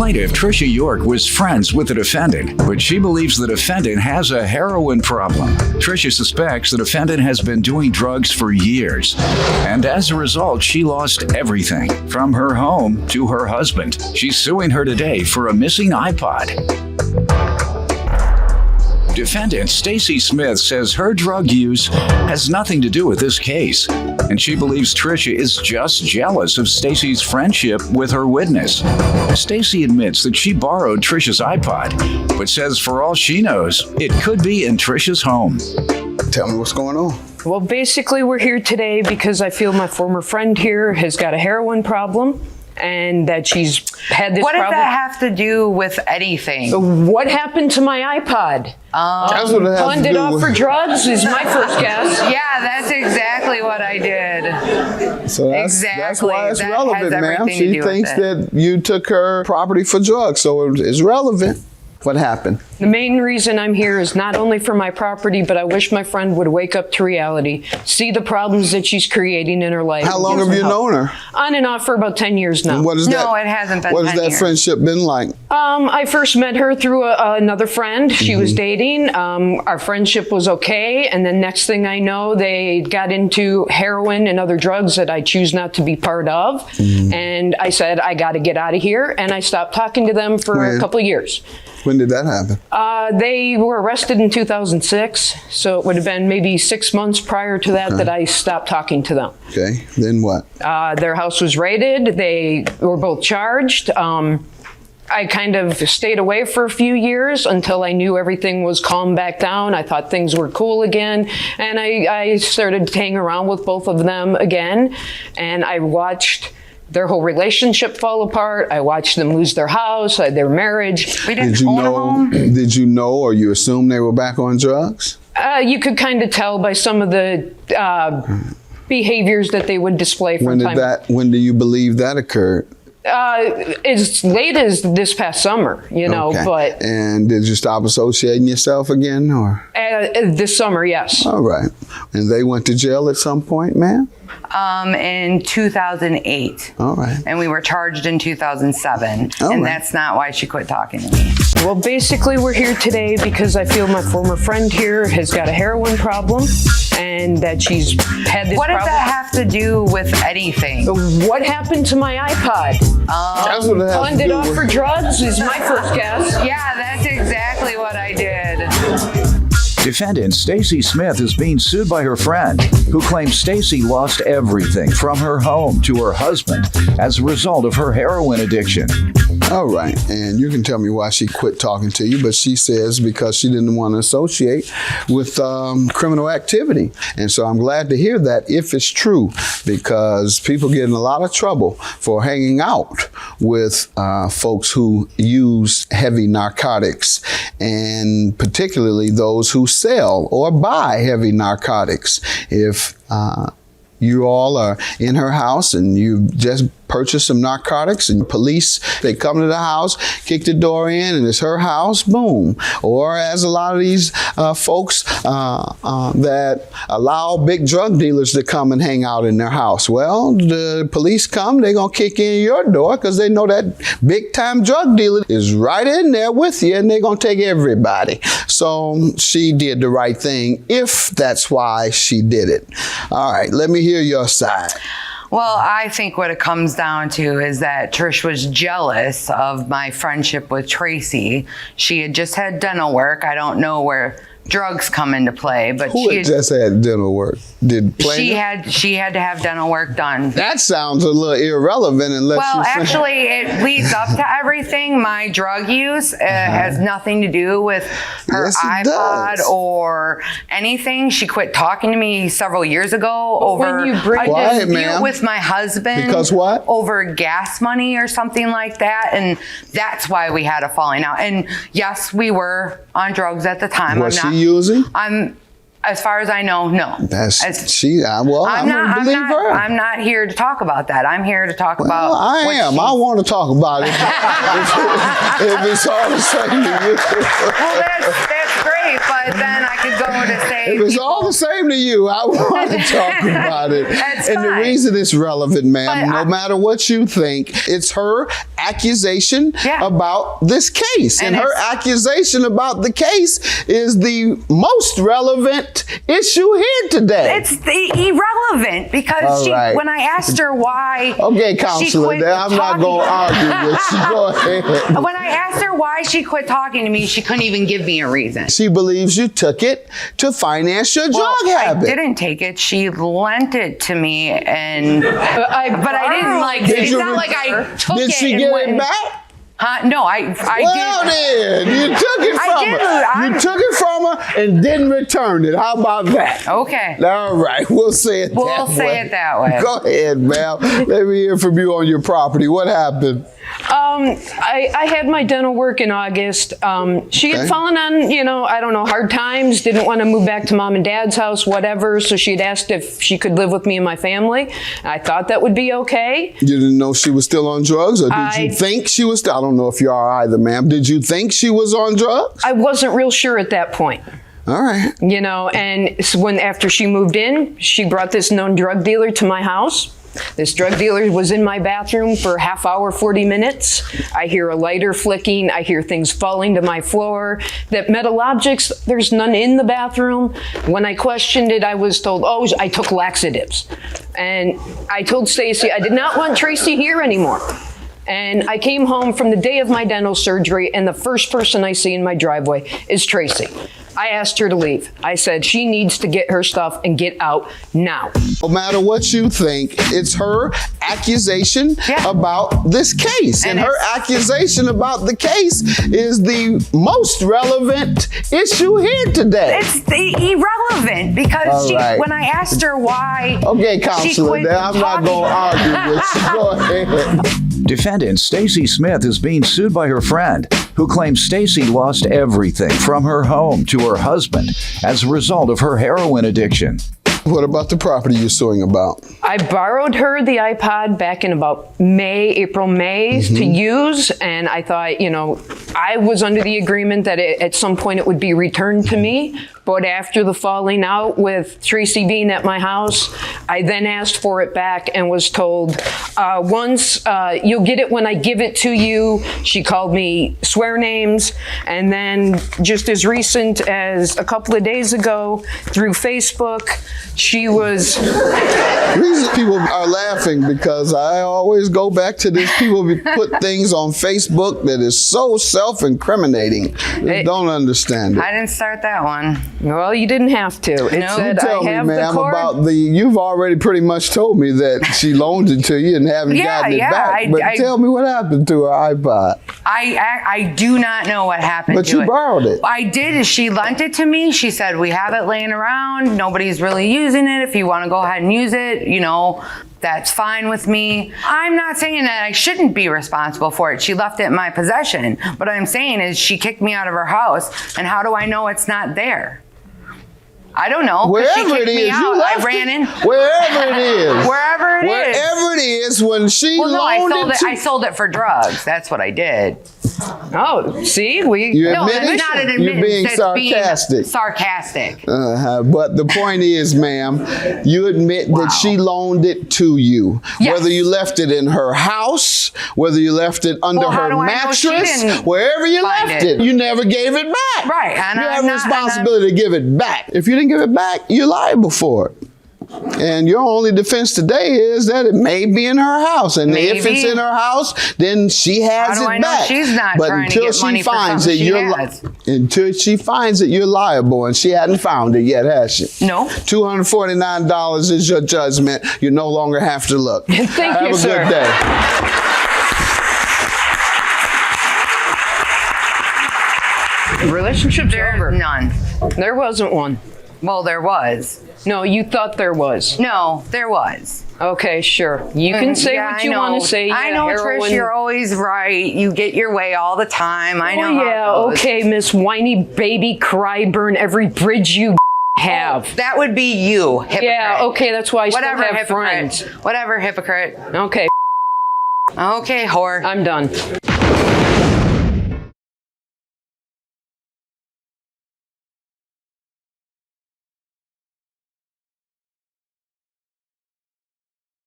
Plaintiff Tricia York was friends with the defendant, but she believes the defendant has a heroin problem. Tricia suspects the defendant has been doing drugs for years, and as a result, she lost everything, from her home to her husband. She's suing her today for a missing iPod. Defendant Stacy Smith says her drug use has nothing to do with this case, and she believes Tricia is just jealous of Stacy's friendship with her witness. Stacy admits that she borrowed Tricia's iPod, but says for all she knows, it could be in Tricia's home. Tell me what's going on. Well, basically, we're here today because I feel my former friend here has got a heroin problem and that she's had this problem. What does that have to do with anything? What happened to my iPod? That's what it has Pawned to it do off with. for drugs is my first guess. Yeah, that's exactly what I did. So that's Exactly. why it's That relevant, has ma'am. everything to She do with thinks it. that you took her property for drugs, so it's relevant. What happened? The main reason I'm here is not only for my property, but I wish my friend would wake up to reality, see the problems that she's creating in her life. How long and have get you some help. known her? On and off for about 10 years now. And what is that? No, it hasn't been What has 10 that years. friendship been like? I first met her through another friend. She was dating. Our friendship was okay. And then next thing I know, they got into heroin and other drugs that I choose not to be part of. And I said, I got to get out of here. And I stopped talking to them for a couple of years. When did that happen? They were arrested in 2006. So it would have been maybe 6 months prior to that that I stopped talking to them. Okay, then what? Their house was raided. They were both charged. I kind of stayed away for a few years until I knew everything was calmed back down. I thought things were cool again. And I started hanging around with both of them again. And I watched their whole relationship fall apart. I watched them lose their house, their marriage. We didn't own a home. Did you know or you assume they were back on drugs? You could kind of tell by some of the behaviors that they would display from time to time. When do you believe that occurred? As late as this past summer, you know, Okay. but And did you stop associating yourself again, or? this summer, yes. All right. And they went to jail at some point, ma'am? In 2008. All right. And we were charged in 2007. All and right. that's not why she quit talking to me. Well, basically, we're here today because I feel my former friend here has got a heroin problem and that she's had this What does problem. that have to do with anything? What happened to my iPod? That's what it has Pawned to it do off with. for drugs is my first guess. Yeah, that's exactly what I did. Defendant Stacy Smith is being sued by her friend, who claims Stacy lost everything from her home to her husband as a result of her heroin addiction. All right. And you can tell me why she quit talking to you, but she says because she didn't want to associate with criminal activity. And so I'm glad to hear that if it's true, because people get in a lot of trouble for hanging out with folks who use heavy narcotics, and particularly those who sell or buy heavy narcotics. If you all are in her house and you just purchased some narcotics and police, they come to the house, kick the door in, and it's her house, boom. Or as a lot of these folks that allow big drug dealers to come and hang out in their house. Well, the police come, they're gonna kick in your door because they know that big time drug dealer is right in there with you and they're gonna take everybody. So she did the right thing if that's why she did it. All right, let me hear your side. Well, I think what it comes down to is that Trish was jealous of my friendship with Tracy. She had just had dental work. I don't know where drugs come into play, but Who had just had dental work? Did plaintiff? she had to have dental work done. That sounds a little irrelevant unless Well, you say. actually, it leads up to everything. My drug use has nothing to do with her Yes, it iPod does. or anything. She quit talking to me several years ago over when you bring- a Quiet, dispute ma'am. with my husband. Because what? Over gas money or something like that. And that's why we had a falling out. And yes, we were on drugs at the time. Was she using? As far as I know, no. That's As- she. Well, I'm gonna believe her. I'm not here to talk about that. I'm here to talk about. Well, I what am. she- I want to talk about it. if it's all the same to you. Well, that's great, but but then I could go to say If it's all the same to you, I want to talk about it. That's and the fine. reason it's relevant, ma'am, But no matter what you think, it's her accusation Yeah. about this case. And her it's- accusation about the case is the most relevant issue here today. It's irrelevant because All right. when I asked her why. Okay, she counselor, quit then I'm not going to talking- argue with you. Go ahead. When I asked her why she quit talking to me, she couldn't even give me a reason. She believes you took it to finance your drug habit. I didn't take it. She lent it to me, and but I didn't like. Did It's you not re- like I took it. Did she and get went it and- back? Huh? No, I Well did. then, you took it I from did. her. You took it from her and didn't return it. How about that? Okay. All right, we'll say it that way. We'll say it that way. Go ahead, ma'am. Let me hear from you on your property. What happened? I had my dental work in August. She had Okay. fallen on, I don't know, hard times, didn't want to move back to mom and dad's house, whatever. So she'd asked if she could live with me and my family. I thought that would be okay. You didn't know she was still on drugs, or did you think she was still? I don't know if you are either, ma'am. Did you think she was on drugs? I wasn't real sure at that point. All right. And so after she moved in, she brought this known drug dealer to my house. This drug dealer was in my bathroom for a half hour, 40 minutes. I hear a lighter flicking. I hear things falling to my floor. That metal objects, there's none in the bathroom. When I questioned it, I was told, I took laxatives. And I told Stacy I did not want Tracy here anymore. And I came home from the day of my dental surgery, and the first person I see in my driveway is Tracy. I asked her to leave. I said she needs to get her stuff and get out now. No matter what you think, it's her accusation Yeah. about this case. And her it's- accusation about the case is the most relevant issue here today. It's irrelevant because All right. when I asked her why. Okay, she counselor, quit then I'm not talking- going to argue with you. Go ahead. Defendant Stacy Smith is being sued by her friend, who claims Stacy lost everything from her home to her husband as a result of her heroin addiction. What about the property you're suing about? I borrowed her the iPod back in about April, May to use. And I thought, I was under the agreement that at some point it would be returned to me. But after the falling out with Tracy being at my house, I then asked for it back and was told, once you'll get it when I give it to you. She called me swear names. And then just as recent as a couple of days ago through Facebook, she was... The reason people are laughing because I always go back to this. People put things on Facebook that is so self-incriminating. They don't understand it. I didn't start that one. Well, you didn't have to. It No. said, Tell I me, have ma'am, the cord. about you've already pretty much told me that she loaned it to you and haven't Yeah, gotten it yeah, back. But tell me what happened to her iPod. I do not know what happened But to you it. borrowed it. I did. She lent it to me. She said, we have it laying around. Nobody's really using it. If you want to go ahead and use it, that's fine with me. I'm not saying that I shouldn't be responsible for it. She left it in my possession. What I'm saying is she kicked me out of her house. And how do I know it's not there? I don't know. 'Cause she Wherever it kicked me is, you out. left I ran in. Wherever it is. Wherever it is. Wherever it is, when she Well, no, loaned I sold it for drugs. That's what I did. Oh, see? You No, admit that's it? not an You're admittance. being That's sarcastic. being sarcastic. But the point is, ma'am, you admit that she loaned it to you. Yes. Whether you left it in her house, whether you left it under Well, how her do I know she mattress, didn't wherever you find left it? it, you never gave it back. Right, and you I'm have a not- and I'm- responsibility to give it back. If you didn't give it back, you're liable for it. And your only defense today is that it may be in her house, and if Maybe. it's in her house, then she has How do it I know back. she's not but trying to until get she money for finds something it, she you're has? until she finds it, you're liable, and she hadn't found it yet, has she? No. $249 is your judgment. You no longer have to look. Thank Have you, a sir. good day. Relationship's over. None. There wasn't one. Well, there was. No, you thought there was. No, there was. Okay, sure. You can say Yeah, what I you know. want to say. I Yeah, know, heroin. Trish, you're always right. You get your way all the time. I know. Oh, how yeah, it goes. okay, Miss Whiny Baby Cry, burn every bridge you have. That would be you, hypocrite. Yeah, okay, that's why I Whatever, still have hypocrite. friends. Whatever, hypocrite. Okay, Okay, whore. I'm done.